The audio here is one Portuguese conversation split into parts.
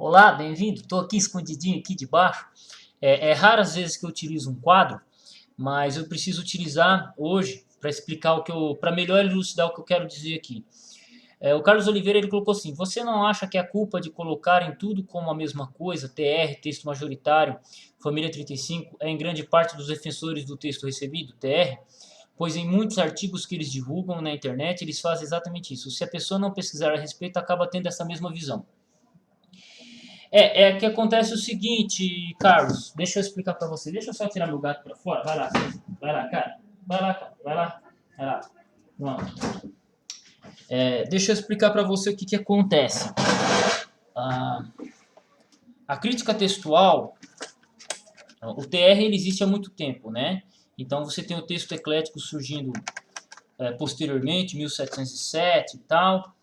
Olá, bem-vindo. Estou aqui escondidinho aqui debaixo. É raro às vezes que eu utilizo um quadro, mas eu preciso utilizar hoje para explicar para melhor elucidar o que eu quero dizer aqui. O Carlos Oliveira ele colocou assim: você não acha que a culpa de colocar em tudo como a mesma coisa, TR, texto majoritário, família 35, é em grande parte dos defensores do texto recebido, TR? Pois em muitos artigos que eles divulgam na internet, eles fazem exatamente isso. Se a pessoa não pesquisar a respeito, acaba tendo essa mesma visão. É que acontece o seguinte, Carlos, deixa eu explicar pra você. Deixa eu só tirar meu gato pra fora. Vai lá, cara. Vai lá, cara. Vai lá. Pronto. Deixa eu explicar pra você o que acontece. Ah, a crítica textual, o TR ele existe há muito tempo, né? Então você tem o texto eclético surgindo posteriormente, 1707 e tal.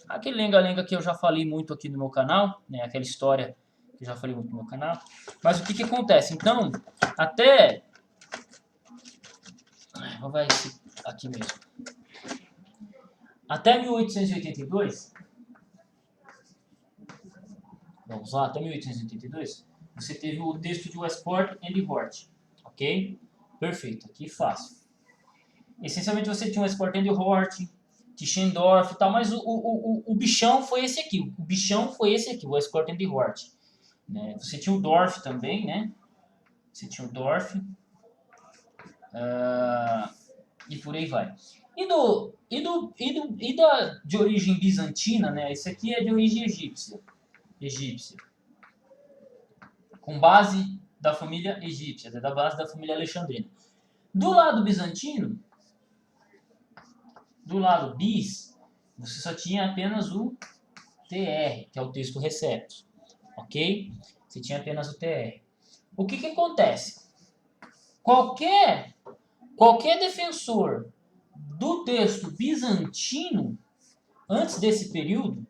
Aquele lenga-lenga que eu já falei muito aqui no meu canal, né? Aquela história que eu já falei muito no meu canal. Mas o que acontece? Então, até... Vai aqui mesmo. Até 1882, vamos lá, até 1882, você teve o texto de Westport and Hort, ok? Perfeito, aqui fácil. Essencialmente você tinha o Westport and Hort, Tischendorf e tal, mas o bichão foi esse aqui. O bichão foi esse aqui, o Westport and Hort. Né? Você tinha o Dorff também, né? Você tinha o Dorff. E por aí vai. De origem bizantina, né? Esse aqui é de origem egípcia. Com base da família egípcia, da base da família alexandrina. Do lado bizantino, do lado bis, você só tinha apenas o TR, que é o texto receptus, ok? Você tinha apenas o TR. O que acontece? Qualquer defensor do texto bizantino, antes desse período,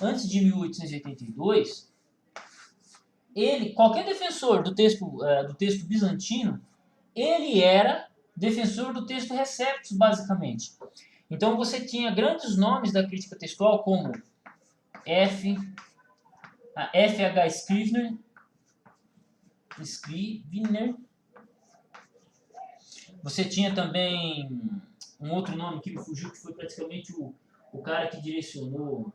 antes de 1882, qualquer defensor do texto bizantino, ele era defensor do texto receptus, basicamente. Então você tinha grandes nomes da crítica textual como F.H. Scrivener. Você tinha também um outro nome que me fugiu, que foi praticamente o cara que direcionou,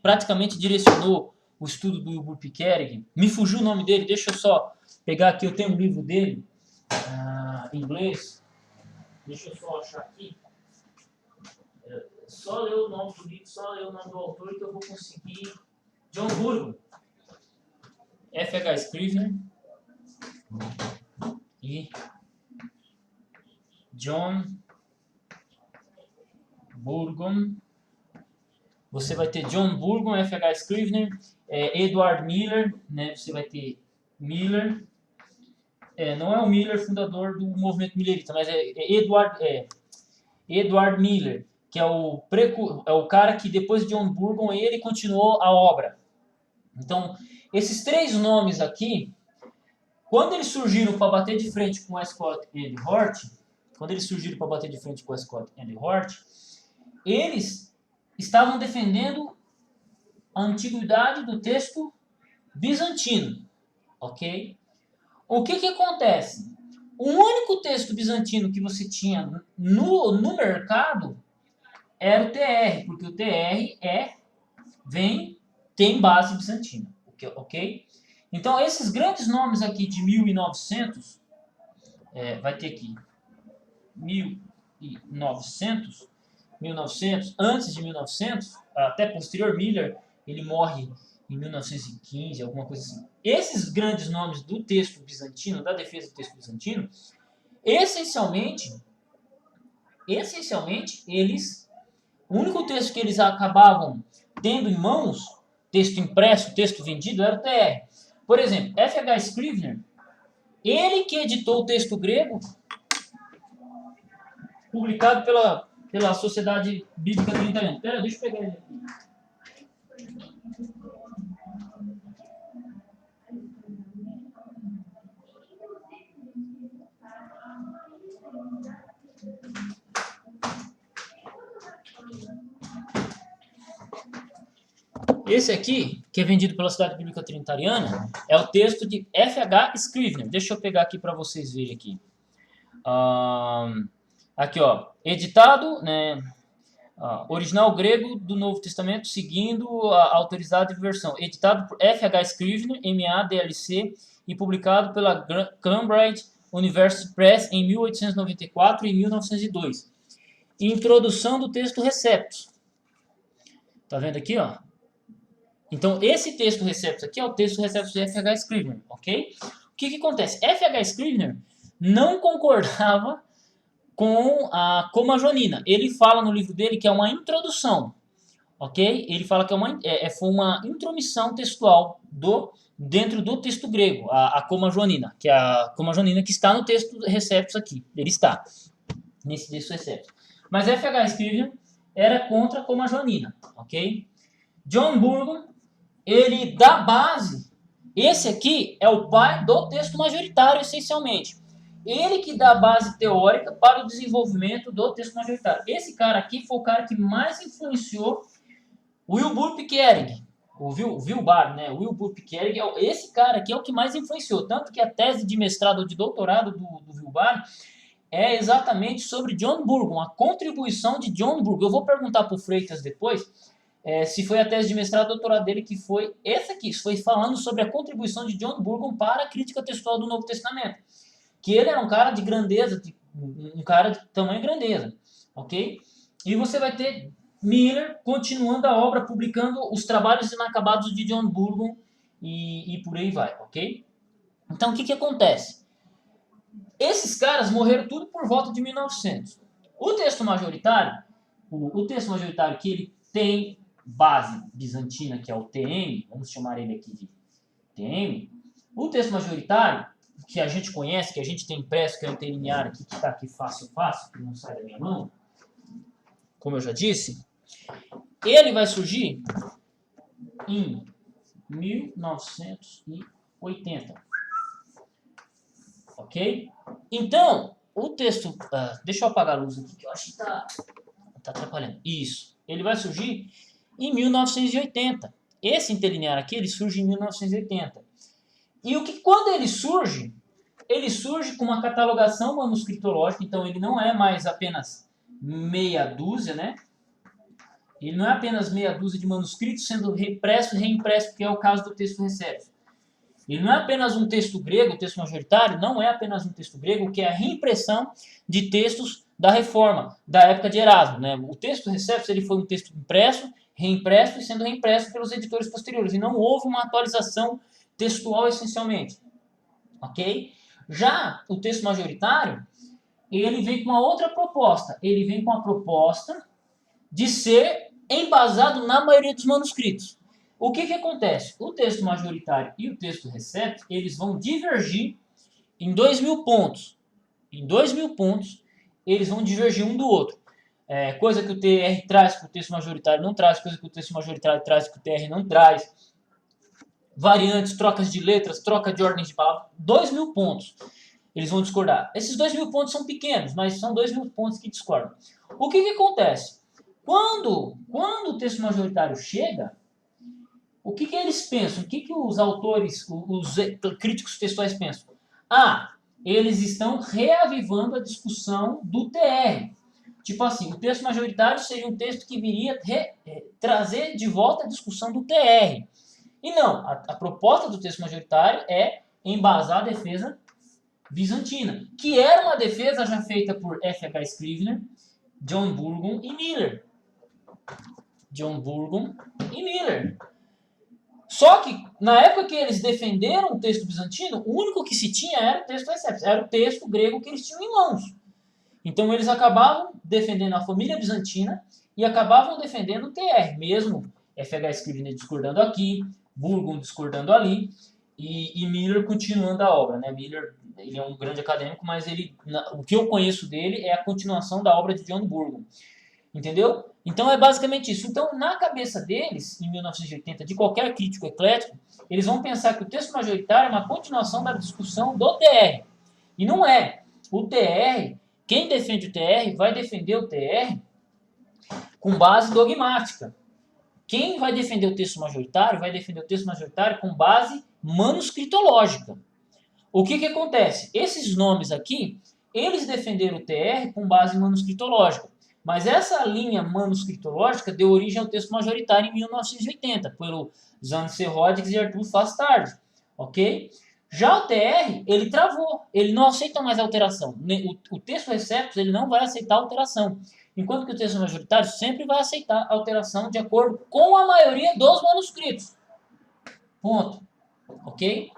praticamente direcionou o estudo do Burpkerrig. Me fugiu o nome dele, deixa eu só pegar aqui, eu tenho um livro dele, em inglês. Deixa eu só achar aqui. Só ler o nome do livro, só ler o nome do autor que eu vou conseguir. John Burgon. F.H. Scrivener e John Burgon. Você vai ter John Burgon, F.H. Scrivener, Edward Miller, né? Você vai ter Miller. Não é o Miller fundador do movimento millerita, mas Edward Miller, que é o cara que depois de John Burgon ele continuou a obra. Então, esses três nomes aqui, quando eles surgiram para bater de frente com Westcott e Hort, eles estavam defendendo a antiguidade do texto bizantino, ok? O que acontece? O único texto bizantino que você tinha no mercado era o TR, porque o TR tem base bizantina, ok? Então, esses grandes nomes aqui de 1900, vai ter aqui 1900, antes de 1900, até posterior, Miller, ele morre em 1915, alguma coisa assim. Esses grandes nomes do texto bizantino, da defesa do texto bizantino, essencialmente, o único texto que eles acabavam tendo em mãos, texto impresso, texto vendido, era o TR. Por exemplo, F.H. Scrivener, ele que editou o texto grego, publicado pela Sociedade Bíblica Trinitariana. Pera, deixa eu pegar ele aqui. Esse aqui, que é vendido pela Sociedade Bíblica Trinitariana, é o texto de F.H. Scrivener. Deixa eu pegar aqui para vocês verem aqui. Aqui, ó, editado, né, original grego do Novo Testamento, seguindo a autorizada versão. Editado por F.H. Scrivener, M.A.D.L.C., e publicado pela Cambridge University Press em 1894 e 1902. Introdução do texto Receptus. Tá vendo aqui, ó? Então, esse texto Receptus aqui é o texto Receptus de F.H. Scrivener, ok? O que acontece? F.H. Scrivener não concordava com a Coma Joanina. Ele fala no livro dele que é uma introdução, ok? Ele fala que foi uma intromissão textual dentro do texto grego, a Coma Joanina, que é a Coma Joanina que está no texto Receptus aqui. Ele está nesse texto Receptus. Mas F.H. Scrivener era contra a Coma Joanina, ok? John Burgon, ele dá base. Esse aqui é o pai do texto majoritário, essencialmente. Ele que dá a base teórica para o desenvolvimento do texto majoritário. Esse cara aqui foi o cara que mais influenciou Wilbur Pickering. O Wilbar, né? Wilbur Pickering, esse cara aqui é o que mais influenciou. Tanto que a tese de mestrado ou de doutorado do Wilbar é exatamente sobre John Burgon, a contribuição de John Burgon. Eu vou perguntar para o Freitas depois se foi a tese de mestrado ou doutorado dele, que foi essa aqui. Foi falando sobre a contribuição de John Burgon para a crítica textual do Novo Testamento. Que ele era um cara de grandeza, um cara de tamanho e grandeza, ok? E você vai ter Miller continuando a obra, publicando os trabalhos inacabados de John Burgon e por aí vai, ok? Então, o que acontece? Esses caras morreram tudo por volta de 1900. O texto majoritário, que ele tem base bizantina, que é o TM, vamos chamar ele aqui de TM, o texto majoritário, que a gente conhece, que a gente tem impresso, que é o interlinear aqui, que está aqui fácil, que não sai da minha mão, como eu já disse, ele vai surgir em 1980. Ok? Então, o texto... deixa eu apagar a luz aqui, que eu acho que está atrapalhando. Isso. Ele vai surgir em 1980. Esse interlinear aqui, ele surge em 1980. E quando ele surge com uma catalogação manuscritológica, então ele não é mais apenas meia dúzia, né? Ele não é apenas meia dúzia de manuscritos sendo reimpresso e reimpresso, que é o caso do texto Receptus. Ele não é apenas um texto grego, o texto majoritário não é apenas um texto grego, que é a reimpressão de textos da Reforma, da época de Erasmo, né? O texto Receptus, ele foi um texto impresso, reimpresso e sendo reimpresso pelos editores posteriores, e não houve uma atualização textual essencialmente, ok? Já o texto majoritário, ele vem com uma outra proposta. Ele vem com a proposta de ser embasado na maioria dos manuscritos. O que acontece? O texto majoritário e o texto Receptus, eles vão divergir em 2.000 pontos. Em 2.000 pontos, eles vão divergir um do outro. Coisa que o TR traz que o texto majoritário não traz, coisa que o texto majoritário traz que o TR não traz. Variantes, trocas de letras, troca de ordens de palavras, 2.000 pontos. Eles vão discordar. Esses 2.000 pontos são pequenos, mas são 2.000 pontos que discordam. O que acontece? Quando o texto majoritário chega, o que eles pensam? O que os autores, os críticos textuais pensam? Eles estão reavivando a discussão do TR. Tipo assim, o texto majoritário seria um texto que viria trazer de volta a discussão do TR. E não, a proposta do texto majoritário é embasar a defesa bizantina, que era uma defesa já feita por F.H. Scrivener, John Burgon e Miller. Só que, na época que eles defenderam o texto bizantino, o único que se tinha era o texto Receptus, era o texto grego que eles tinham em mãos. Então, eles acabavam defendendo a família bizantina e acabavam defendendo o TR, mesmo F.H. Scrivener discordando aqui, Burgon discordando ali, e Miller continuando a obra, né? Miller, ele é um grande acadêmico, mas o que eu conheço dele é a continuação da obra de John Burgon. Entendeu? Então é basicamente isso. Então, na cabeça deles, em 1980, de qualquer crítico eclético, eles vão pensar que o texto majoritário é uma continuação da discussão do TR. E não é. O TR, quem defende o TR, vai defender o TR com base dogmática. quem vai defender o texto majoritário vai defender o texto majoritário com base manuscritológica. O que acontece? Esses nomes aqui, eles defenderam o TR com base manuscritológica. Mas essa linha manuscritológica deu origem ao texto majoritário em 1980, pelo Zandse Rodrigues e Arthur Fastard, ok? Já o TR, ele travou, ele não aceita mais alteração. O texto receptus, ele não vai aceitar alteração, enquanto que o texto majoritário sempre vai aceitar alteração de acordo com a maioria dos manuscritos. Ponto. Ok?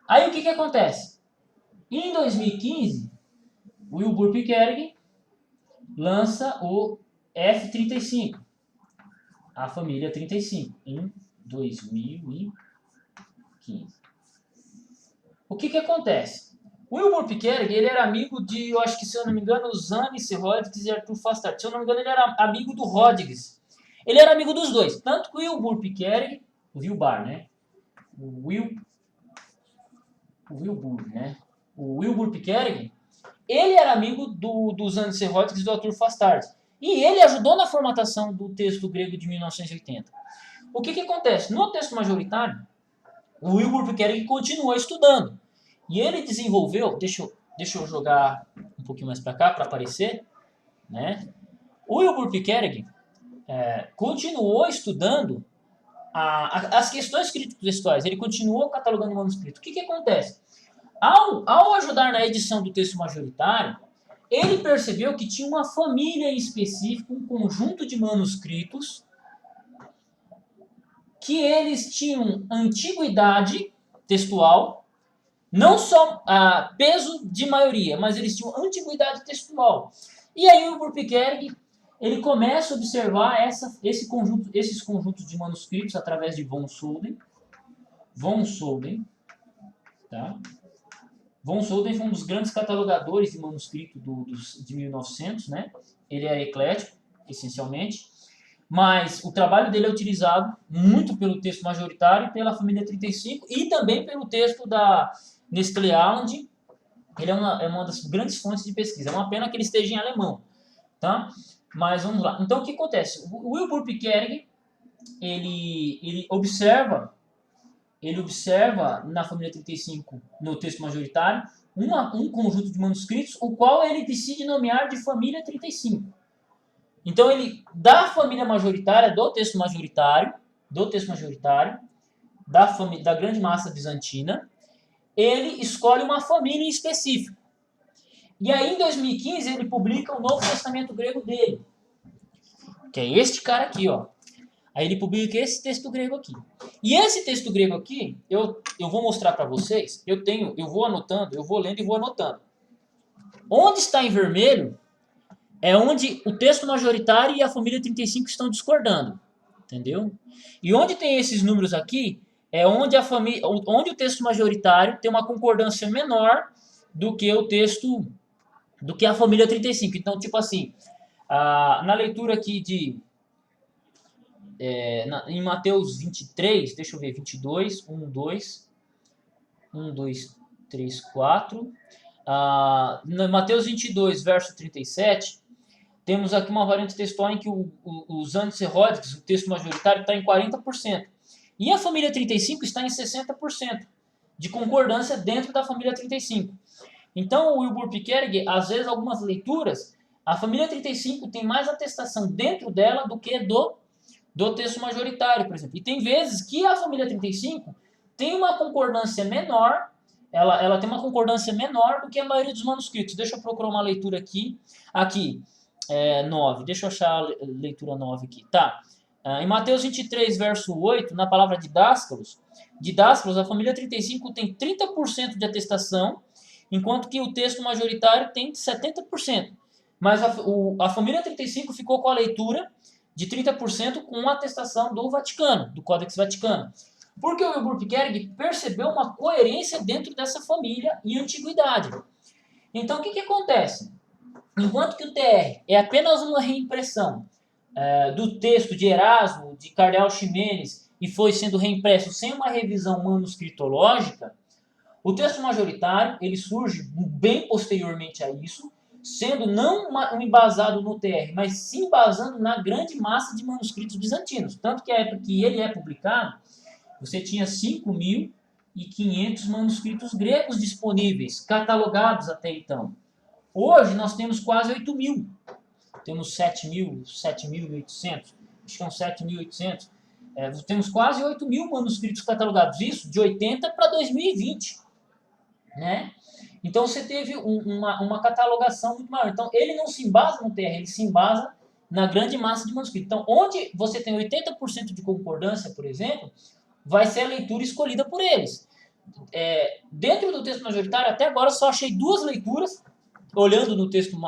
Aí o que acontece? Em 2015, Wilbur Pickering lança o F35, a família 35, em 2015. O que acontece? O Wilbur Pickering, ele era amigo de, eu acho que, se eu não me engano, Zandse Rodrigues e Arthur Fastard. Se eu não me engano, ele era amigo do Rodrigues. Ele era amigo dos dois. Tanto que o Wilbur Pickering, o Wilbur, né? O Wilbur Pickering, ele era amigo do Zandse Rodrigues e do Arthur Fastard. E ele ajudou na formatação do texto grego de 1980. O que acontece? No texto majoritário, o Wilbur Pickering continuou estudando. E ele desenvolveu, deixa eu jogar um pouquinho mais para cá para aparecer, né? O Wilbur Pickering continuou estudando as questões crítico-textuais, ele continuou catalogando o manuscrito. O que acontece? Ao ajudar na edição do texto majoritário, ele percebeu que tinha uma família em específico, um conjunto de manuscritos, que eles tinham antiguidade textual, não só peso de maioria, mas eles tinham antiguidade textual. E aí o Wilbur Pickering, ele começa a observar esses conjuntos de manuscritos através de von Soden. Tá? Von Soden foi um dos grandes catalogadores de manuscrito de 1900, né? Ele era eclético, essencialmente, mas o trabalho dele é utilizado muito pelo texto majoritário, pela família 35 e também pelo texto da Nestlé Aland. Ele é uma das grandes fontes de pesquisa. É uma pena que ele esteja em alemão, tá? Mas vamos lá. Então, o que acontece? O Wilbur Pickering, ele observa na família 35, no texto majoritário, um conjunto de manuscritos, o qual ele decide nomear de família 35. Então, ele, da família majoritária, do texto majoritário, da grande massa bizantina, ele escolhe uma família em específico. E aí, em 2015, ele publica o Novo Testamento grego dele, que é este cara aqui, ó. Aí ele publica esse texto grego aqui. E esse texto grego aqui, eu vou mostrar para vocês. Eu vou anotando, eu vou lendo e vou anotando. Onde está em vermelho é onde o texto majoritário e a família 35 estão discordando. Entendeu? E onde tem esses números aqui é onde o texto majoritário tem uma concordância menor do que a família 35. Então, tipo assim, na leitura aqui em Mateus 23, deixa eu ver, 22, 1, 2, 3, 4. No Mateus 22, verso 37, temos aqui uma variante textual em que o Zandse Rodrigues, o texto majoritário, está em 40%. E a família 35 está em 60% de concordância dentro da família 35. Então, o Wilbur Pickering, às vezes, algumas leituras, a família 35 tem mais atestação dentro dela do que do texto majoritário, por exemplo. E tem vezes que a família 35 tem uma concordância menor, ela tem uma concordância menor do que a maioria dos manuscritos. Deixa eu procurar uma leitura aqui. 9. Deixa eu achar a leitura 9 aqui. Tá. Em Mateus 23, verso 8, na palavra didáscalos, a família 35 tem 30% de atestação, enquanto que o texto majoritário tem 70%. Mas a família 35 ficou com a leitura de 30% com a atestação do Vaticano, do Códex Vaticano. Porque o Wilbur Pickering percebeu uma coerência dentro dessa família e antiguidade. Então, o que acontece? Enquanto que o TR é apenas uma reimpressão do texto de Erasmo, de Cardeal Ximenes, e foi sendo reimpresso sem uma revisão manuscritológica, o texto majoritário ele surge bem posteriormente a isso, sendo não um embasado no TR, mas sim embasando na grande massa de manuscritos bizantinos. Tanto que a época que ele é publicado, você tinha 5.500 manuscritos gregos disponíveis, catalogados até então. Hoje nós temos quase 8.000. Temos 7.800, acho que são 7.800. Temos quase 8.000 manuscritos catalogados, isso de 80 para 2020. Né? Então você teve uma catalogação muito maior. Então ele não se embasa no TR, ele se embasa na grande massa de manuscritos. Então onde você tem 80% de concordância, por exemplo, vai ser a leitura escolhida por eles. Dentro do texto majoritário, até agora só achei 2 leituras, olhando no texto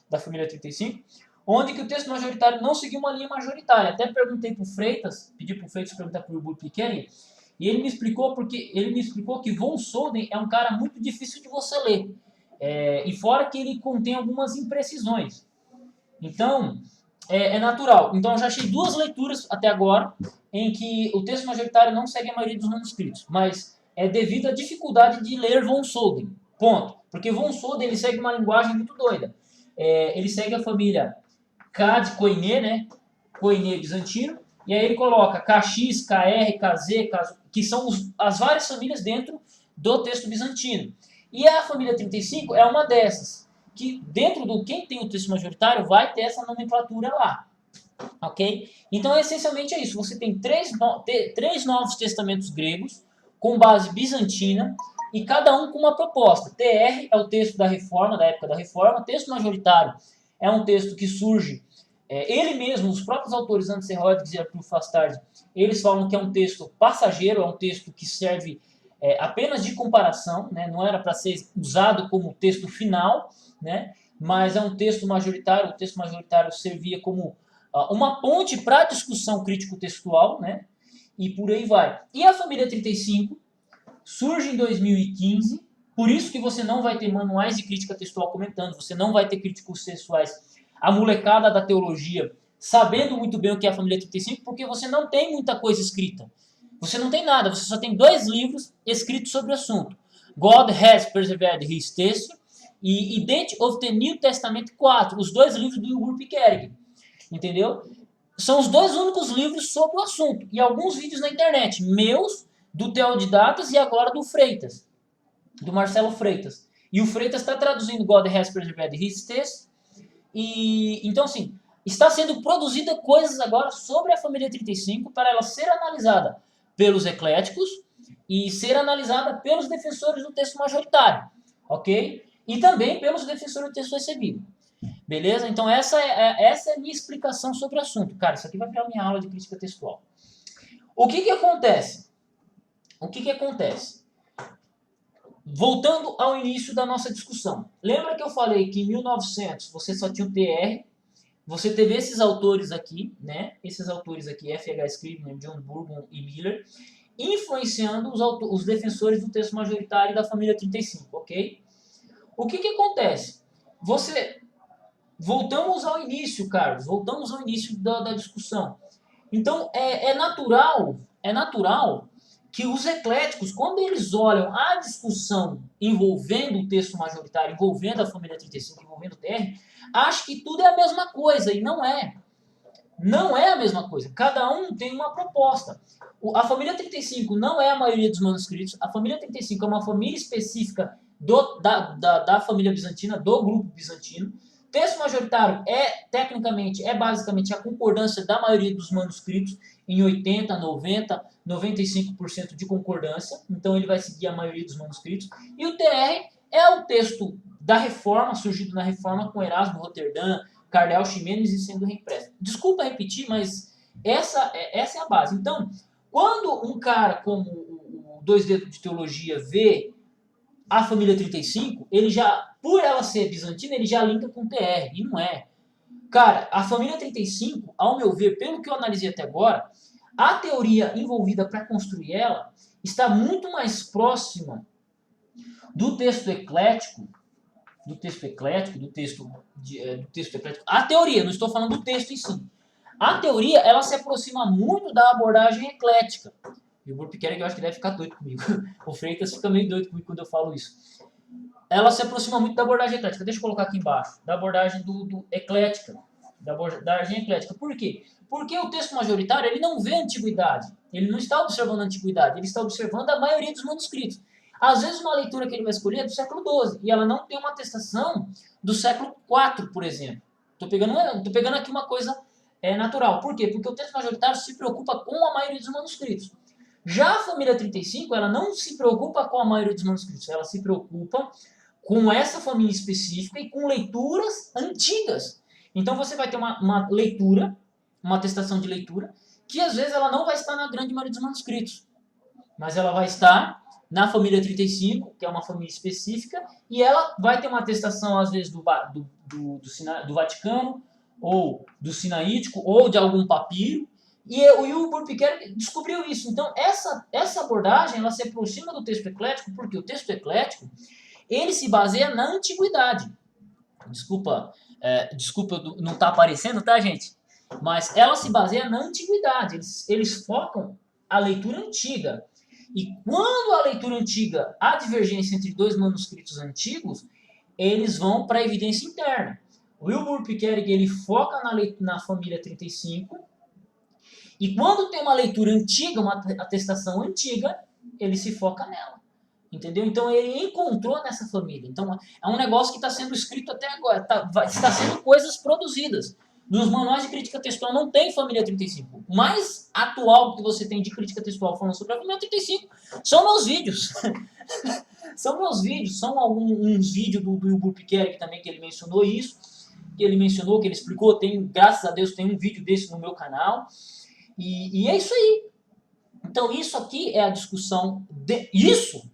da família 35, onde que o texto majoritário não seguiu uma linha majoritária. Até perguntei para o Freitas, pedi para o Freitas perguntar para o Burpiqueri, e ele me explicou que von Soden é um cara muito difícil de você ler. E fora que ele contém algumas imprecisões. Então, é natural. Então, eu já achei 2 leituras até agora em que o texto majoritário não segue a maioria dos manuscritos, mas é devido à dificuldade de ler von Soden. Ponto. Porque von Soden ele segue uma linguagem muito doida. Ele segue a família K de Koiné, né? Koiné bizantino. E aí ele coloca KX, KR, KZ, que são as várias famílias dentro do texto bizantino. E a família 35 é uma dessas, que dentro do quem tem o texto majoritário vai ter essa nomenclatura lá. Ok? Então, essencialmente é isso. Você tem 3 novos testamentos gregos com base bizantina e cada um com uma proposta. TR é o texto da Reforma, da época da Reforma. Texto majoritário é um texto que surge ele mesmo, os próprios autores Antes Rodrigues e Arthur Fastard, eles falam que é um texto passageiro, é um texto que serve apenas de comparação, né? Não era para ser usado como texto final, né? Mas é um texto majoritário. O texto majoritário servia como uma ponte para a discussão crítico-textual, né? E por aí vai. E a família 35 surge em 2015, por isso que você não vai ter manuais de crítica textual comentando, você não vai ter críticos textuais, a molecada da teologia, sabendo muito bem o que é a família 35, porque você não tem muita coisa escrita. Você não tem nada, você só tem 2 livros escritos sobre o assunto. God Has Preserved His Text e Date of the New Testament 4, os 2 livros do Burpiqueri. Entendeu? São os 2 únicos livros sobre o assunto. E alguns vídeos na internet, meus, do Teodidatas e agora do Freitas, do Marcelo Freitas. E o Freitas está traduzindo God Has Preserved His Text. E então, assim, está sendo produzida coisas agora sobre a família 35 para ela ser analisada pelos ecléticos e ser analisada pelos defensores do texto majoritário, ok? E também pelos defensores do texto recebido. Beleza? Então essa é a minha explicação sobre o assunto. Cara, isso aqui vai virar minha aula de crítica textual. O que acontece? Voltando ao início da nossa discussão. Lembra que eu falei que em 1900 você só tinha o TR, você teve esses autores aqui, né? Esses autores aqui, F.H. Scribner, John Burgon e Miller, influenciando os defensores do texto majoritário da família 35, ok? O que acontece? Voltamos ao início, Carlos, voltamos ao início da discussão. Então, é natural que os ecléticos, quando eles olham a discussão envolvendo o texto majoritário, envolvendo a família 35, envolvendo o TR, acham que tudo é a mesma coisa, e não é. Não é a mesma coisa. Cada um tem uma proposta. A família 35 não é a maioria dos manuscritos. A família 35 é uma família específica da família bizantina, do grupo bizantino. Texto majoritário tecnicamente, basicamente a concordância da maioria dos manuscritos em 80, 90, 95% de concordância. Então ele vai seguir a maioria dos manuscritos. E o TR é o texto da Reforma, surgido na Reforma com Erasmo Roterdã, Cardeal Ximenes e sendo reimpresso. Desculpa repetir, mas essa é a base. Então, quando um cara como o Dois Dedos de Teologia vê a família 35, ele já, por ela ser bizantina, ele já linka com TR, e não é. Cara, a família 35, ao meu ver, pelo que eu analisei até agora, a teoria envolvida para construir ela está muito mais próxima do texto eclético, do texto eclético. A teoria, não estou falando do texto em si. A teoria, ela se aproxima muito da abordagem eclética. E o Burpiqueri, eu acho que deve ficar doido comigo. O Freitas fica meio doido comigo quando eu falo isso. ela se aproxima muito da abordagem eclética. Deixa eu colocar aqui embaixo. Da abordagem do eclética. Da abordagem eclética. Por quê? Porque o texto majoritário ele não vê a antiguidade. Ele não está observando a antiguidade. Ele está observando a maioria dos manuscritos. Às vezes uma leitura que ele vai escolher é do século XII. E ela não tem uma atestação do século IV, por exemplo. Tô pegando aqui uma coisa natural. Por quê? Porque o texto majoritário se preocupa com a maioria dos manuscritos. Já a família 35, ela não se preocupa com a maioria dos manuscritos. Ela se preocupa com essa família específica e com leituras antigas. Então você vai ter uma leitura, uma atestação de leitura, que às vezes ela não vai estar na grande maioria dos manuscritos, mas ela vai estar na família 35, que é uma família específica, e ela vai ter uma atestação às vezes do Vaticano, ou do Sinaítico, ou de algum papiro, e o Burpiquer descobriu isso. Então essa abordagem ela se aproxima do texto eclético, porque o texto eclético ele se baseia na antiguidade. Desculpa, não está aparecendo, tá, gente? Mas ela se baseia na antiguidade. Eles focam a leitura antiga. E quando a leitura antiga há divergência entre dois manuscritos antigos, eles vão para a evidência interna. O Wilbur Pickering ele foca na família 35, e quando tem uma leitura antiga, uma atestação antiga, ele se foca nela. Entendeu? Então ele encontrou nessa família. Então é um negócio que está sendo escrito até agora. Está sendo coisas produzidas. Nos manuais de crítica textual não tem família 35. O mais atual que você tem de crítica textual falando sobre a família 35 são meus vídeos. São meus vídeos. São uns vídeos do Wilbur Pickering também que ele mencionou isso. Que ele mencionou, que ele explicou. Graças a Deus tem um vídeo desse no meu canal. E é isso aí. Então, isso aqui é a discussão.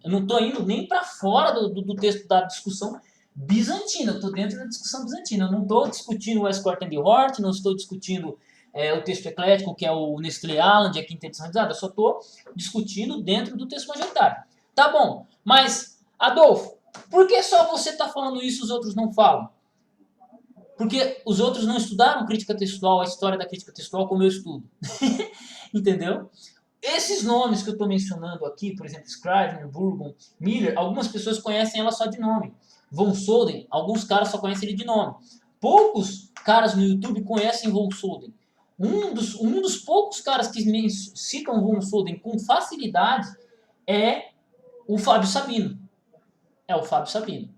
Eu não estou indo nem para fora do texto da discussão bizantina, eu estou dentro da discussão bizantina. Eu não estou discutindo o Escort and the Hort, não estou discutindo o texto eclético, que é o Nestlé Aland, a quinta edição revisada, eu só estou discutindo dentro do texto majoritário. Tá bom, mas, Adolfo, por que só você está falando isso e os outros não falam? Porque os outros não estudaram crítica textual, a história da crítica textual como eu estudo. Entendeu? Esses nomes que eu estou mencionando aqui, por exemplo, Scrivener, Burgon, Miller, algumas pessoas conhecem ela só de nome. Von Soden, alguns caras só conhecem ele de nome. Poucos caras no YouTube conhecem Von Soden. Um dos poucos caras que citam Von Soden com facilidade é o Fábio Sabino. É o Fábio Sabino.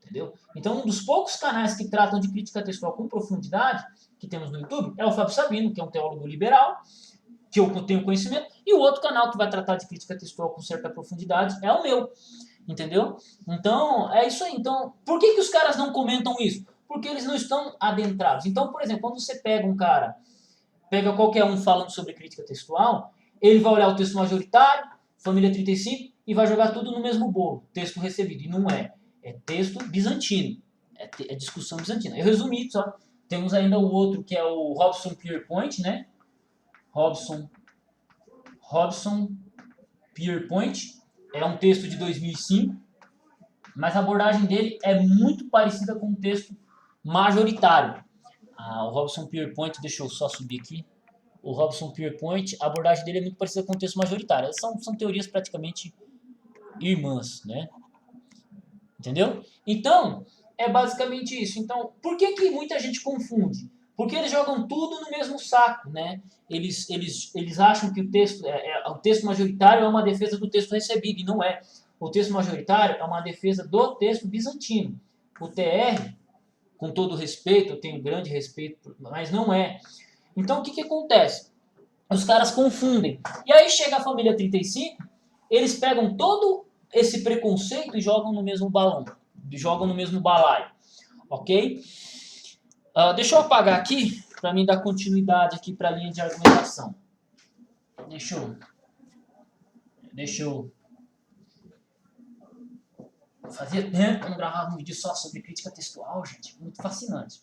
Entendeu? Então, um dos poucos canais que tratam de crítica textual com profundidade que temos no YouTube é o Fábio Sabino, que é um teólogo liberal, que eu tenho conhecimento, e o outro canal que vai tratar de crítica textual com certa profundidade é o meu, entendeu? Então, é isso aí. Então, por que os caras não comentam isso? Porque eles não estão adentrados. Então, por exemplo, quando você pega um cara, pega qualquer um falando sobre crítica textual, ele vai olhar o texto majoritário, família 35, e vai jogar tudo no mesmo bolo, texto recebido, e não é. É texto bizantino, é discussão bizantina. Eu resumi só. Temos ainda o outro, que é o Robson Pierpoint, né? Robson Pierpoint, é um texto de 2005, mas a abordagem dele é muito parecida com o texto majoritário. O Robson Pierpoint, deixa eu só subir aqui. O Robson Pierpoint, a abordagem dele é muito parecida com o texto majoritário. São teorias praticamente irmãs, né? Entendeu? Então, é basicamente isso. Então, por que muita gente confunde? Porque eles jogam tudo no mesmo saco, né? Eles acham que o texto majoritário é uma defesa do texto recebido, e não é. O texto majoritário é uma defesa do texto bizantino. O TR, com todo respeito, eu tenho grande respeito, mas não é. Então, o que acontece? Os caras confundem. E aí chega a família 35, eles pegam todo esse preconceito e jogam no mesmo balão. Jogam no mesmo balaio. Ok? Deixa eu apagar aqui, para mim dar continuidade aqui para a linha de argumentação. Deixa eu... Fazia tempo que eu não gravava um vídeo só sobre crítica textual, gente. Muito fascinante.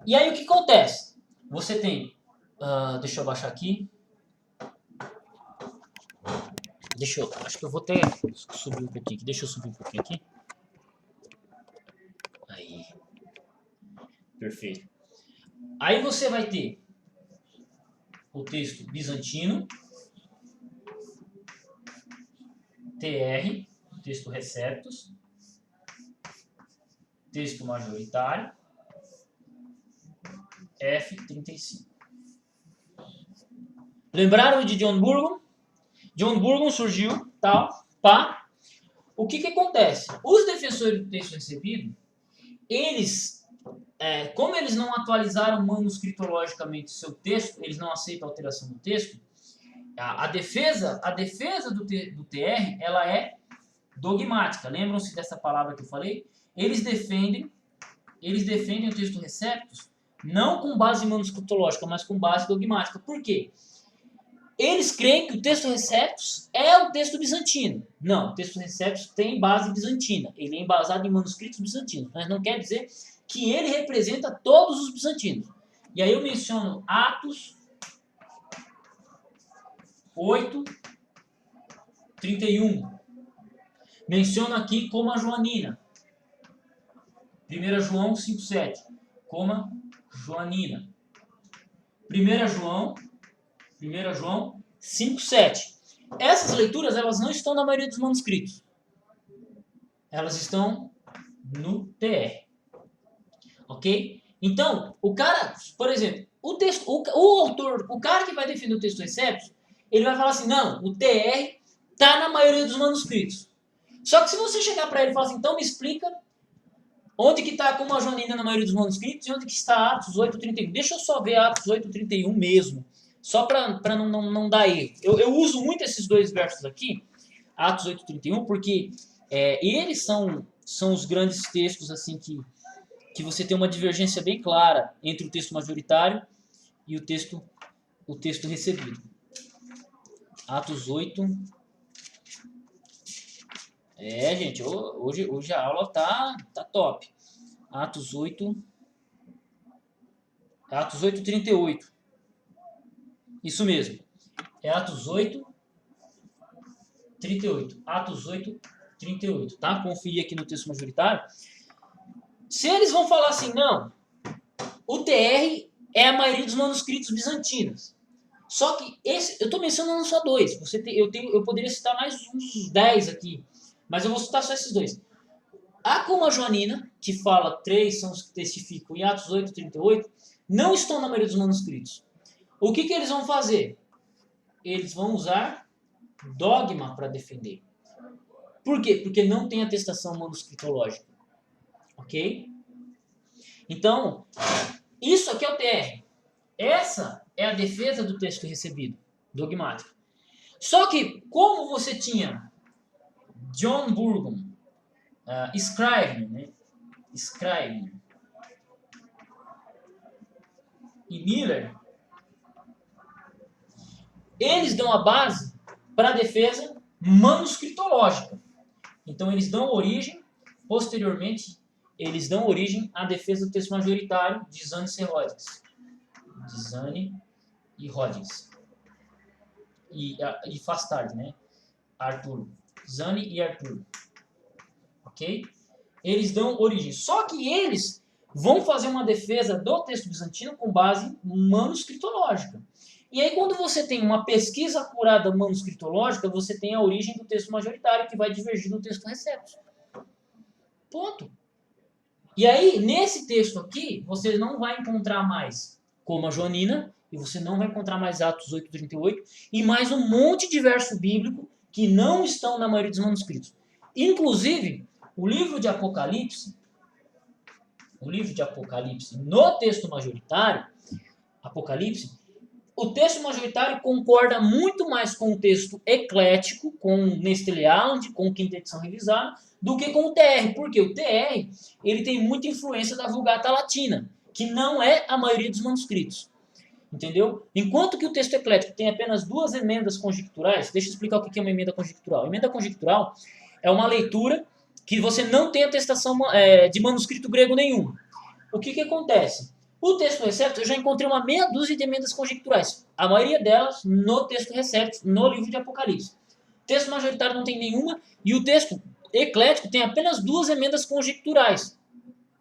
E aí o que acontece? Você tem... deixa eu baixar aqui. Acho que eu vou ter subir um pouquinho aqui. Deixa eu subir um pouquinho aqui. Aí. Perfeito. Aí você vai ter o texto bizantino. TR, texto receptus, texto majoritário, F35. Lembraram de John Burgon? John Burgon surgiu, tal, pá. O que acontece? Os defensores do texto recebido, eles, como eles não atualizaram manuscritologicamente seu texto, eles não aceitam alteração do texto, a defesa do TR, ela é dogmática. Lembram-se dessa palavra que eu falei? Eles defendem o texto receptus não com base manuscritológica, mas com base dogmática. Por quê? Eles creem que o texto receptus é o texto bizantino. Não, o texto receptus tem base bizantina. Ele é embasado em manuscritos bizantinos. Mas não quer dizer que ele representa todos os bizantinos. E aí eu menciono Atos 8:31. Menciono aqui como a Joanina. 1 João 5:7. Coma Joanina. 1 João 5:7. Essas leituras, elas não estão na maioria dos manuscritos. Elas estão no TR. Ok? Então, o cara, por exemplo, o autor, o cara que vai defender o texto receptus, ele vai falar assim, não, o TR está na maioria dos manuscritos. Só que se você chegar para ele e falar assim, então me explica onde que está como a Joanina na maioria dos manuscritos e onde que está Atos 8:31. Deixa eu só ver Atos 8:31 mesmo. Só para não dar erro. Eu uso muito esses dois versos aqui, Atos 8:31, porque eles são os grandes textos assim que você tem uma divergência bem clara entre o texto majoritário e o texto recebido. Atos 8. Gente, hoje a aula tá top. Atos 8:38. Isso mesmo. É Atos 8:38. Atos 8:38, tá? Conferir aqui no texto majoritário. Se eles vão falar assim, não, o TR é a maioria dos manuscritos bizantinos. Só que eu estou mencionando só dois. Eu poderia citar mais uns 10 aqui, mas eu vou citar só esses dois. A Coma Joanina, que fala 3 são os que testificam em Atos 8:38, não estão na maioria dos manuscritos. O que eles vão fazer? Eles vão usar dogma para defender. Por quê? Porque não tem atestação manuscritológica. Ok? Então, isso aqui é o TR. Essa é a defesa do texto recebido, dogmático. Só que, como você tinha John Burgon, Scrivener e Miller, eles dão a base para a defesa manuscritológica. Então, eles dão origem, posteriormente, à defesa do texto majoritário de Zane e Hodges. E faz tarde, né? Zane e Arthur. Ok? Eles dão origem. Só que eles vão fazer uma defesa do texto bizantino com base manuscritológica. E aí, quando você tem uma pesquisa apurada manuscritológica, você tem a origem do texto majoritário, que vai divergir do texto receptus. Ponto. E aí, nesse texto aqui, você não vai encontrar mais como a Joanina, e você não vai encontrar mais Atos 8:38, e mais um monte de verso bíblico que não estão na maioria dos manuscritos. Inclusive, o livro de Apocalipse, no texto majoritário, Apocalipse, o texto majoritário concorda muito mais com o texto eclético, com Nestle Aland, com Quinta Edição Revisada, do que com o TR. Porque o TR ele tem muita influência da Vulgata Latina, que não é a maioria dos manuscritos. Entendeu? Enquanto que o texto eclético tem apenas 2 emendas conjecturais, deixa eu explicar o que é uma emenda conjectural. Emenda conjectural é uma leitura que você não tem atestação de manuscrito grego nenhum. O que acontece? O texto receptus, eu já encontrei uma meia dúzia de emendas conjecturais. A maioria delas no texto receptus, no livro de Apocalipse. O texto majoritário não tem nenhuma e o texto eclético tem apenas 2 emendas conjecturais.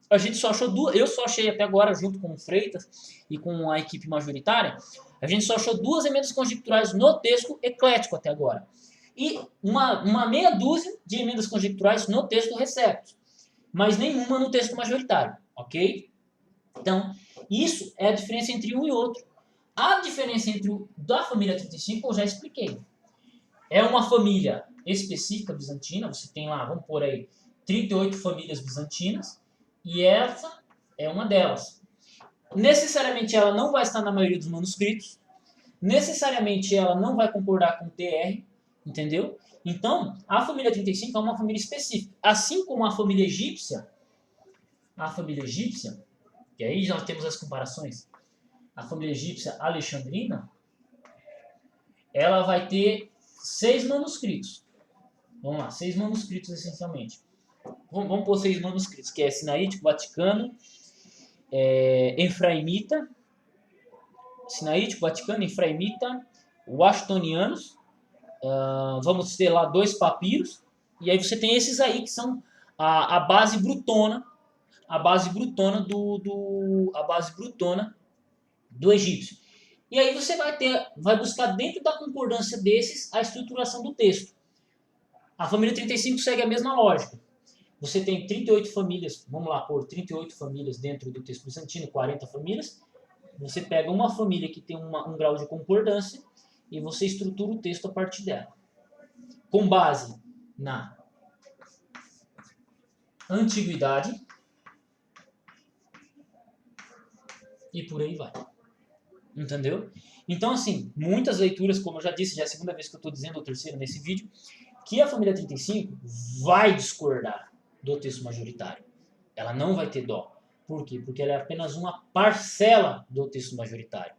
A gente só achou 2, eu só achei até agora, junto com o Freitas e com a equipe majoritária, a gente só achou 2 emendas conjecturais no texto eclético até agora. e uma meia dúzia de emendas conjecturais no texto receptus, mas nenhuma no texto majoritário, ok? Então, isso é a diferença entre um e outro. A diferença entre o da família 35 eu já expliquei. É uma família específica bizantina, você tem lá, vamos pôr aí, 38 famílias bizantinas, e essa é uma delas. Necessariamente ela não vai estar na maioria dos manuscritos, necessariamente ela não vai concordar com o TR, entendeu? Então, a família 35 é uma família específica. Assim como a família egípcia, e aí já temos as comparações, a família egípcia alexandrina, ela vai ter 6 manuscritos. Vamos lá, 6 manuscritos essencialmente. Vamos pôr 6 manuscritos, que é Sinaítico, Vaticano, Efraimita, Sinaítico, Vaticano, Efraimita, Washingtonianos, vamos ter lá 2 papiros, e aí você tem esses aí que são a base brutona, do egípcio. E aí você vai buscar dentro da concordância desses a estruturação do texto. A família 35 segue a mesma lógica. Você tem 38 famílias, vamos lá, por 38 famílias dentro do texto bizantino, 40 famílias. Você pega uma família que tem um grau de concordância e você estrutura o texto a partir dela. Com base na antiguidade e por aí vai. Entendeu? Então, assim, muitas leituras, como eu já disse, já é a segunda vez que eu estou dizendo, ou terceira nesse vídeo, que a família 35 vai discordar do texto majoritário. Ela não vai ter dó. Por quê? Porque ela é apenas uma parcela do texto majoritário.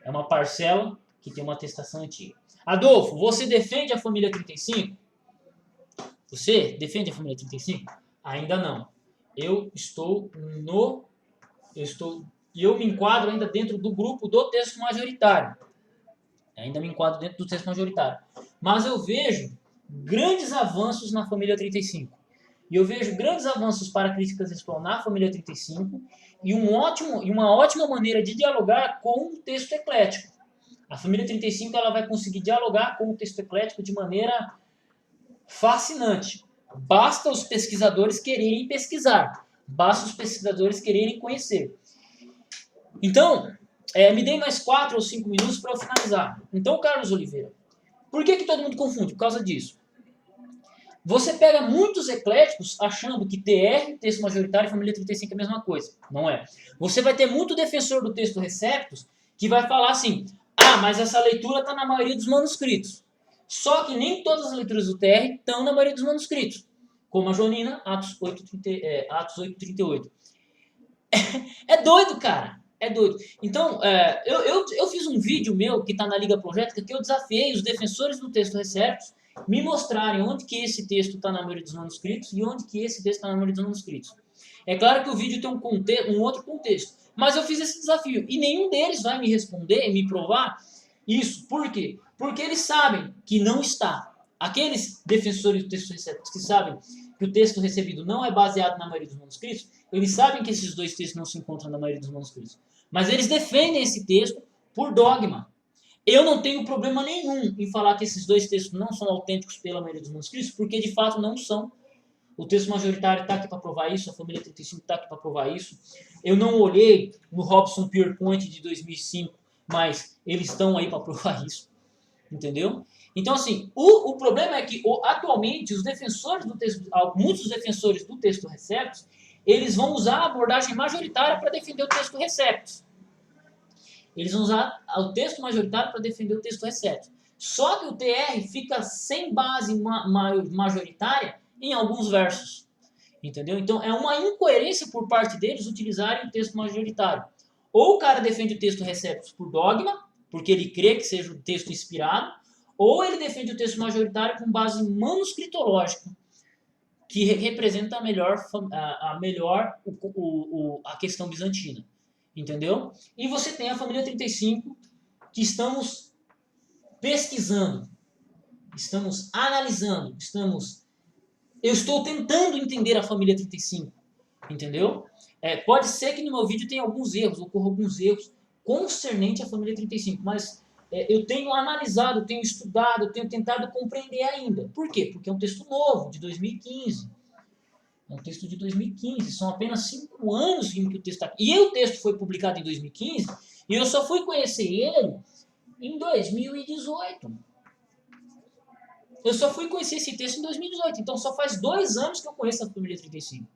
É uma parcela que tem uma atestação antiga. Adolfo, você defende a família 35? Você defende a família 35? Ainda não. Eu me enquadro ainda dentro do grupo do texto majoritário. Mas eu vejo grandes avanços na família 35. E eu vejo grandes avanços para críticas textual na família 35 e uma ótima maneira de dialogar com o texto eclético. A família 35 ela vai conseguir dialogar com o texto eclético de maneira fascinante. Basta os pesquisadores quererem pesquisar. Basta os pesquisadores quererem conhecer. Então, me dei mais 4 ou 5 minutos para eu finalizar. Então, Carlos Oliveira, por que todo mundo confunde? Por causa disso. Você pega muitos ecléticos achando que TR, texto majoritário e família 35 é a mesma coisa. Não é. Você vai ter muito defensor do texto receptus que vai falar assim, mas essa leitura está na maioria dos manuscritos. Só que nem todas as leituras do TR estão na maioria dos manuscritos. Como a Joanina, Atos 8:38. É doido, cara. É doido. Então, eu fiz um vídeo meu que está na Liga Projética que eu desafiei os defensores do texto receptus me mostrarem onde que esse texto está na maioria dos manuscritos e onde que esse texto está na maioria dos manuscritos. É claro que o vídeo tem um outro contexto, mas eu fiz esse desafio e nenhum deles vai me responder e me provar isso. Por quê? Porque eles sabem que não está. Aqueles defensores do texto receptus que sabem que o texto recebido não é baseado na maioria dos manuscritos, eles sabem que esses dois textos não se encontram na maioria dos manuscritos. Mas eles defendem esse texto por dogma. Eu não tenho problema nenhum em falar que esses dois textos não são autênticos pela maioria dos manuscritos, porque de fato não são. O texto majoritário está aqui para provar isso, a família 35 está aqui para provar isso. Eu não olhei no Robson PowerPoint de 2005, mas eles estão aí para provar isso. Entendeu? Então, assim, o problema é que atualmente os defensores do texto, muitos defensores do texto receptus, eles vão usar a abordagem majoritária para defender o texto receptus. Eles vão usar o texto majoritário para defender o texto receptus. Só que o TR fica sem base majoritária em alguns versos. Entendeu? Então é uma incoerência por parte deles utilizarem o texto majoritário. Ou o cara defende o texto receptus por dogma, porque ele crê que seja um texto inspirado, ou ele defende o texto majoritário com base manuscritológica, que representa a questão bizantina. Entendeu? E você tem a família 35, que estamos pesquisando, estamos analisando, eu estou tentando entender a família 35, entendeu? Pode ser que no meu vídeo tenha alguns erros, ocorram alguns erros concernente à família 35, mas eu tenho analisado, eu tenho estudado, eu tenho tentado compreender ainda. Por quê? Porque é um texto novo, de 2015. É um texto de 2015. São apenas 5 anos em que o texto está aqui. E o texto foi publicado em 2015 e eu só fui conhecer ele em 2018. Eu só fui conhecer esse texto em 2018. Então só faz 2 anos que eu conheço a família 35.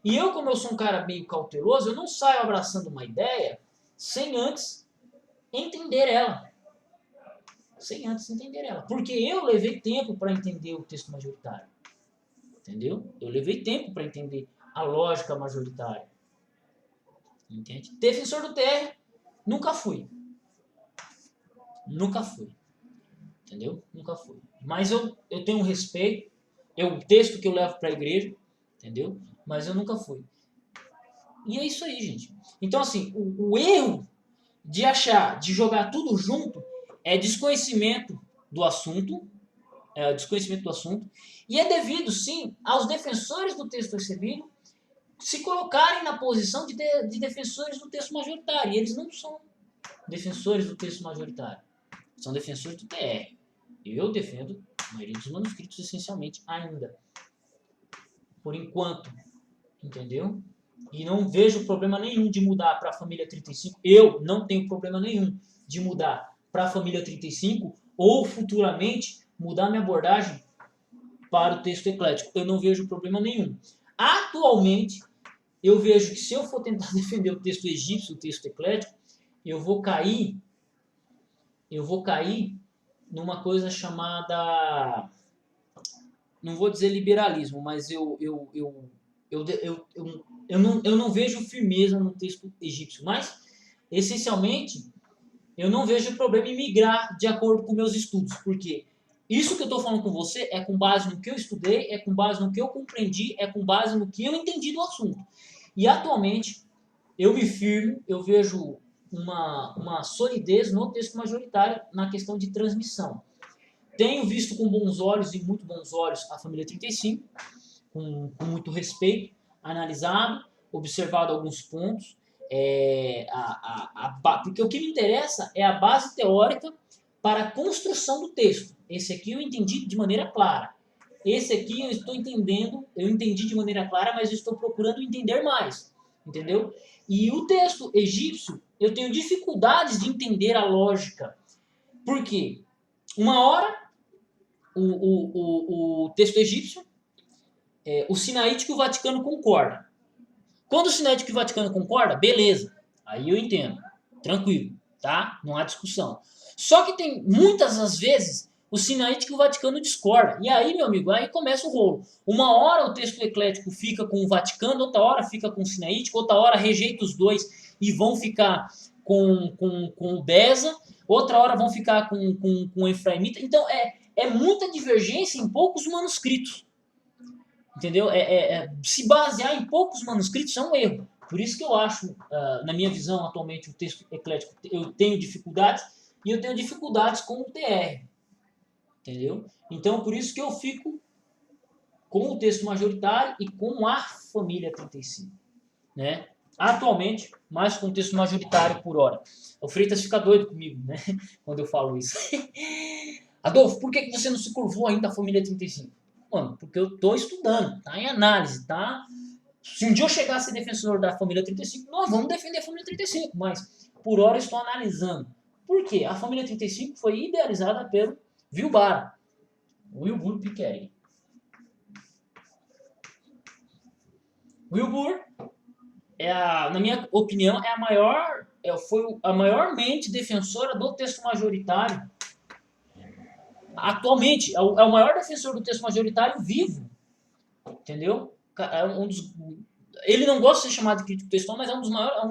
E eu, como eu sou um cara meio cauteloso, eu não saio abraçando uma ideia sem antes entender ela. Sem antes entender ela. Porque eu levei tempo para entender o texto majoritário. Entendeu? Eu levei tempo para entender a lógica majoritária. Entende? Defensor do TR, nunca fui. Nunca fui. Entendeu? Nunca fui. Mas eu tenho um respeito. É o texto que eu levo para a igreja. Entendeu? Mas eu nunca fui. E é isso aí, gente. Então, assim, o erro de achar, de jogar tudo junto, é desconhecimento do assunto. Desconhecimento do assunto. E é devido, sim, aos defensores do texto recebido se colocarem na posição de defensores do texto majoritário. E eles não são defensores do texto majoritário. São defensores do TR. Eu defendo a maioria dos manuscritos, essencialmente, ainda. Por enquanto. Entendeu? E não vejo problema nenhum de mudar para a família 35. Eu não tenho problema nenhum de mudar para a família 35 ou futuramente mudar minha abordagem para o texto eclético. Eu não vejo problema nenhum. Atualmente, eu vejo que se eu for tentar defender o texto egípcio, o texto eclético, eu vou cair numa coisa chamada, não vou dizer liberalismo, mas eu não vejo firmeza no texto egípcio, mas, essencialmente, eu não vejo problema em migrar de acordo com meus estudos, porque isso que eu estou falando com você é com base no que eu estudei, é com base no que eu compreendi, é com base no que eu entendi do assunto. E, atualmente, eu me firmo, eu vejo uma solidez no texto majoritário na questão de transmissão. Tenho visto com bons olhos, e muito bons olhos, a família 35, com muito respeito, analisado, observado alguns pontos, porque o que me interessa é a base teórica para a construção do texto. Esse aqui eu entendi de maneira clara. Esse aqui eu estou entendendo, eu entendi de maneira clara, mas eu estou procurando entender mais. Entendeu? E o texto egípcio, eu tenho dificuldades de entender a lógica. Por quê? Uma hora, o texto egípcio, o sinaítico e o Vaticano concorda. Quando o sinaítico e o Vaticano concorda, beleza. Aí eu entendo. Tranquilo, tá? Não há discussão. Só que tem muitas as vezes o sinaítico e o Vaticano discordam. E aí, meu amigo, aí começa o rolo. Uma hora o texto eclético fica com o Vaticano, outra hora fica com o sinaítico, outra hora rejeita os dois e vão ficar com o Beza, outra hora vão ficar com o Efraimita. Então, é muita divergência em poucos manuscritos. Entendeu? Se basear em poucos manuscritos é um erro. Por isso que eu acho, na minha visão, atualmente, o texto eclético, eu tenho dificuldades, e eu tenho dificuldades com o TR. Entendeu? Então, por isso que eu fico com o texto majoritário e com a família 35. Né? Atualmente, mais com o texto majoritário por hora. O Freitas fica doido comigo, né? Quando eu falo isso. Adolfo, por que você não se curvou ainda à família 35? Mano, porque eu estou estudando, tá em análise, tá? Se um dia eu chegar a ser defensor da família 35, nós vamos defender a família 35, mas por hora eu estou analisando. Por quê? A família 35 foi idealizada pelo Wilbur Pickering. Wilbur, na minha opinião, foi a maior mente defensora do texto majoritário. Atualmente, é o maior defensor do texto majoritário vivo. Entendeu? Ele não gosta de ser chamado de crítico textual, mas é um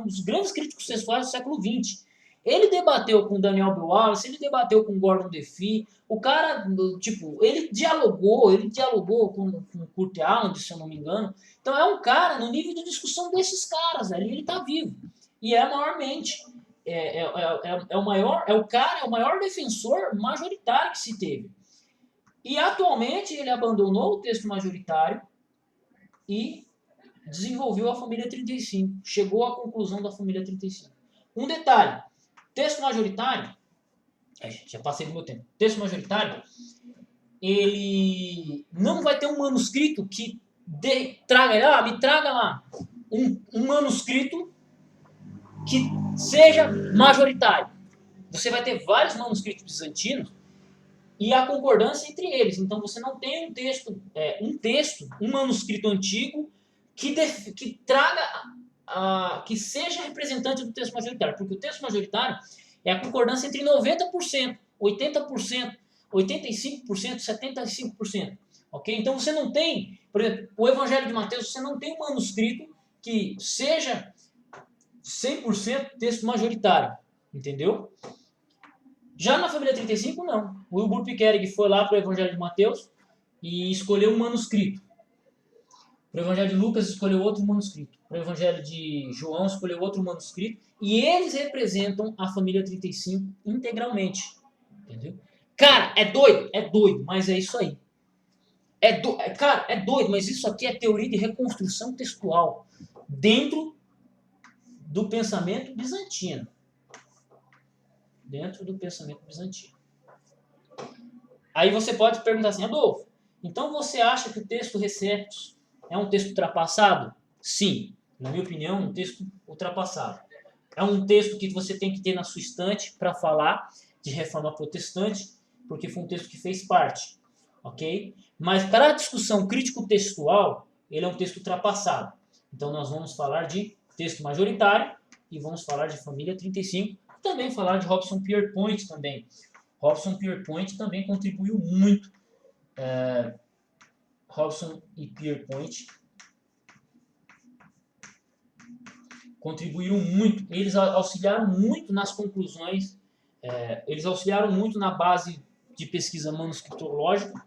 dos grandes críticos textuais do século XX. Ele debateu com Daniel B. Wallace, ele debateu com Gordon Defee. O cara, tipo, ele dialogou com Kurt Aland, se eu não me engano. Então é um cara no nível de discussão desses caras, velho. Ele tá vivo. E é a maior mente. É o maior defensor majoritário que se teve. E atualmente ele abandonou o texto majoritário e desenvolveu a família 35. Chegou à conclusão da família 35. Um detalhe: texto majoritário Já passei do meu tempo. Texto majoritário, ele não vai ter um manuscrito que traga, me traga lá um manuscrito que seja majoritário. Você vai ter vários manuscritos bizantinos e a concordância entre eles. Então você não tem um manuscrito antigo que traga, que seja representante do texto majoritário, porque o texto majoritário é a concordância entre 90%, 80%, 85%, 75%. Ok? Então você não tem, por exemplo, o Evangelho de Mateus, você não tem um manuscrito que seja 100% texto majoritário. Entendeu? Já na família 35, não. O Wilbur Piquerig foi lá para o Evangelho de Mateus e escolheu um manuscrito. Para o Evangelho de Lucas, escolheu outro manuscrito. Para o Evangelho de João, escolheu outro manuscrito. E eles representam a família 35 integralmente. Entendeu? Cara, é doido, mas é isso aí. Cara, é doido, mas isso aqui é teoria de reconstrução textual dentro do pensamento bizantino. Dentro do pensamento bizantino. Aí você pode perguntar assim, Adolfo, então você acha que o texto Receptus é um texto ultrapassado? Sim, na minha opinião, um texto ultrapassado. É um texto que você tem que ter na sua estante para falar de reforma protestante, porque foi um texto que fez parte, ok? Mas para a discussão crítico-textual, ele é um texto ultrapassado. Então nós vamos falar de texto majoritário e vamos falar de família 35, também falar de Robson Pierpoint também. Robson Pierpoint também contribuiu muito. Robson e Pierpoint contribuíram muito. Eles auxiliaram muito nas conclusões, eles auxiliaram muito na base de pesquisa manuscritológica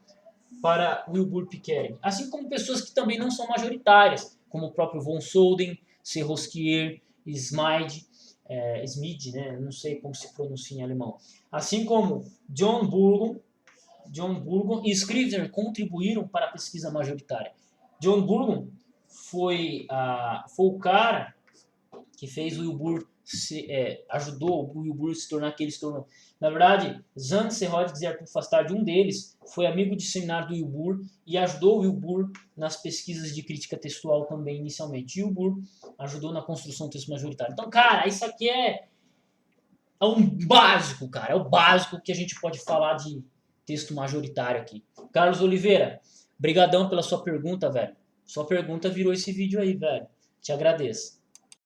para Wilbur Piquerig. Assim como pessoas que também não são majoritárias, como o próprio von Soden, Serrosquier, Smid, né? Não sei como se pronuncia em alemão. Assim como John Burgon e Scrivener contribuíram para a pesquisa majoritária. John Burgon foi o cara que fez o Wilbur, ajudou o Wilbur se tornar aquele se tornou. Na verdade, Zand, Serrodges e Arthur Fastard, um deles, foi amigo de seminário do Wilbur e ajudou o Wilbur nas pesquisas de crítica textual também inicialmente. E o Wilbur ajudou na construção do texto majoritário. Então, cara, isso aqui é um básico, cara. É o básico que a gente pode falar de texto majoritário aqui. Carlos Oliveira, brigadão pela sua pergunta, velho. Sua pergunta virou esse vídeo aí, velho. Te agradeço.